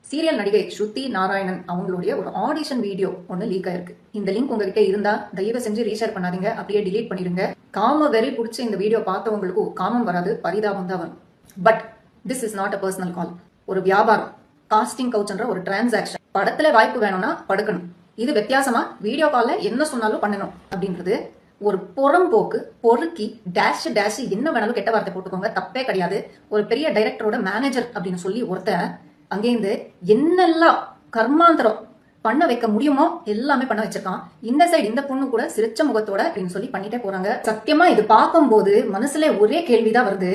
Serial நடிகை ஸ்ருதி நாராயணன் அவங்களுடைய ஒரு ஆடிஷன் வீடியோ ஒன்று லீக் ஆயிருக்கு. இந்த லிங்க் உங்ககிட்ட இருந்தா தயவு செஞ்சு ரீஷேர் பண்ணாதீங்க, அப்படியே டிலீட் பண்ணிடுங்க. காம வெறி பிடிச்ச இந்த வீடியோ பார்த்தவங்களுக்கும் காமம் வராது, பரிதாபம் தான் வரும். But this is not a personal call. ஒரு வியாபாரம், காஸ்டிங் கவுச்ன்ற ஒரு டிரான்சாக்ஷன். படத்துல வாய்ப்பு வேணும்னா படுக்கணும். இது வித்தியாசமா வீடியோ கால்ல என்ன சொன்னாலும் பண்ணணும் அப்படின்றது ஒரு புறம்போக்கு, பொறுக்கி டேஷ் டேஷ் என்ன வேணாலும் கெட்ட வார்த்தை போட்டுக்கோங்க, தப்பே கிடையாது. ஒரு பெரிய டைரக்டரோட மேனேஜர் அப்படின்னு சொல்லி ஒருத்தர் அங்கேருந்து என்னெல்லாம் கர்மாந்தரம் பண்ண வைக்க முடியுமோ எல்லாமே பண்ண வச்சிருக்கான். இந்த சைடு இந்த பொண்ணு கூட சிரிச்ச முகத்தோட அப்படின்னு சொல்லி பண்ணிட்டே போறாங்க. சத்தியமா இது பார்க்கும்போது மனசுல ஒரே கேள்விதான் வருது,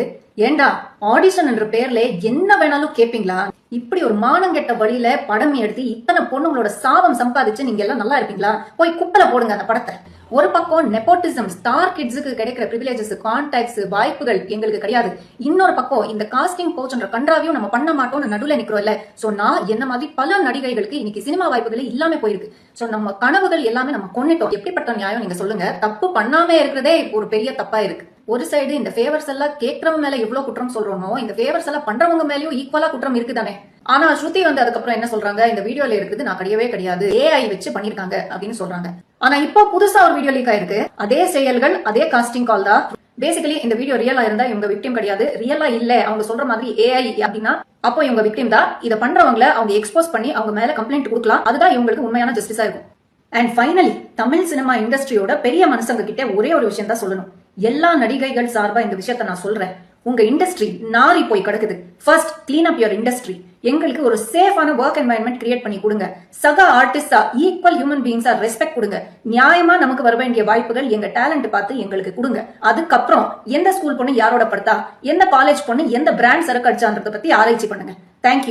ஏண்டா ஆடிஷன் என்ற பேர்ல என்ன வேணாலும் கேப்பீங்களா? இப்படி ஒரு மானங்கெட்ட வழியில படம் எடுத்து இத்தனை பொண்ணுங்களோட சாபம் சம்பாதிச்சு நீங்க எல்லாம் நல்லா இருப்பீங்களா? போய் குப்பையில போடுங்க அந்த படத்தை. ஒரு பக்கம் நெப்போட்டிசம், ஸ்டார் கிட்ஸுக்கு கிடைக்கிற பிரிவிலேஜஸ், கான்டாக்ட்ஸ், வாய்ப்புகள் எங்களுக்கு கிடையாது. இன்னொரு பக்கம் இந்த காஸ்டிங் கோச்ன்ற கன்றாவையும் நம்ம பண்ண மாட்டோம்னு நடுவில் நிக்கிறோம் இல்ல. சோ நான் என்ன மாதிரி பல நடிகைகளுக்கு இன்னைக்கு சினிமா வாய்ப்புகள் இல்லாம போயிருக்கு. சோ நம்ம கனவுகள் எல்லாமே நம்ம கொண்டுட்டோம். எப்படிப்பட்ட நியாயம் நீங்க சொல்லுங்க? தப்பு பண்ணாம இருக்கிறதே ஒரு பெரிய தப்பா இருக்கு. ஒரு சைடு இந்த ஃபேவர்ஸ் எல்லாம் கேட்கறவங்க மேல எவ்வளவு குற்றம் சொல்றோமோ, இந்த ஃபேவர்ஸ் எல்லாம் பண்றவங்க மேலயும் ஈக்குவலா குற்றம் இருக்குதானே. ஆனா ஸ்ருதி வந்து அதுக்கப்புறம் என்ன சொல்றாங்க, இந்த வீடியோல இருக்குது நான் கிடையவே கிடையாது, ஏஐ வச்சு பண்ணிருக்காங்க அப்படின்னு சொல்றாங்க. ஆனா இப்போ புதுசா ஒரு வீடியோ லீக் ஆயிருக்கு. அதே செயல்கள், அதே காஸ்டிங் கால் தான். பேசிக்கலி இந்த வீடியோ ரியலா இருந்தா இவங்க விக்டிம் கிடையாது, ரியலா இல்ல அவங்க சொல்ற மாதிரி ஏஐ அப்படின்னா அப்போ இவங்க விக்டிம் தான். இதை பண்றவங்களை அவங்க எக்ஸ்போஸ் பண்ணி அவங்க மேல கம்ப்ளைண்ட் கொடுக்கலாம். அதுதான் இவங்களுக்கு உண்மையான ஜஸ்டிஸா இருக்கும். அண்ட் ஃபைனலி தமிழ் சினிமா இண்டஸ்ட்ரியோட பெரிய மனுஷங்க கிட்ட ஒரே ஒரு விஷயம் தான் சொல்லணும். எல்லா நடிகைகள் சார்பா இந்த விஷயத்த நான் சொல்றேன். உங்க இண்டஸ்ட்ரி நாரி போய் கிடக்குது. First clean up your industry. எங்களுக்கு ஒரு சேஃபான ஒர்க் என்வாயன்மெண்ட் கிரியேட் பண்ணி கொடுங்க. சக ஆர்டிஸ்டா, ஈக்குவல் ஹியூமன் பீயிங்ஸா ரெஸ்பெக்ட் கொடுங்க. நியாயமா நமக்கு வர வேண்டிய வாய்ப்புகள் எங்க டேலண்ட் பார்த்து எங்களுக்கு கொடுங்க. அதுக்கப்புறம் எந்த ஸ்கூல் பொண்ணு யாரோட படுத்தா, எந்த காலேஜ் பொண்ணு எந்த பிராண்ட் சரக்கு அடிச்சான்றத பத்தி ஆராய்ச்சி பண்ணுங்க. தேங்க்யூ.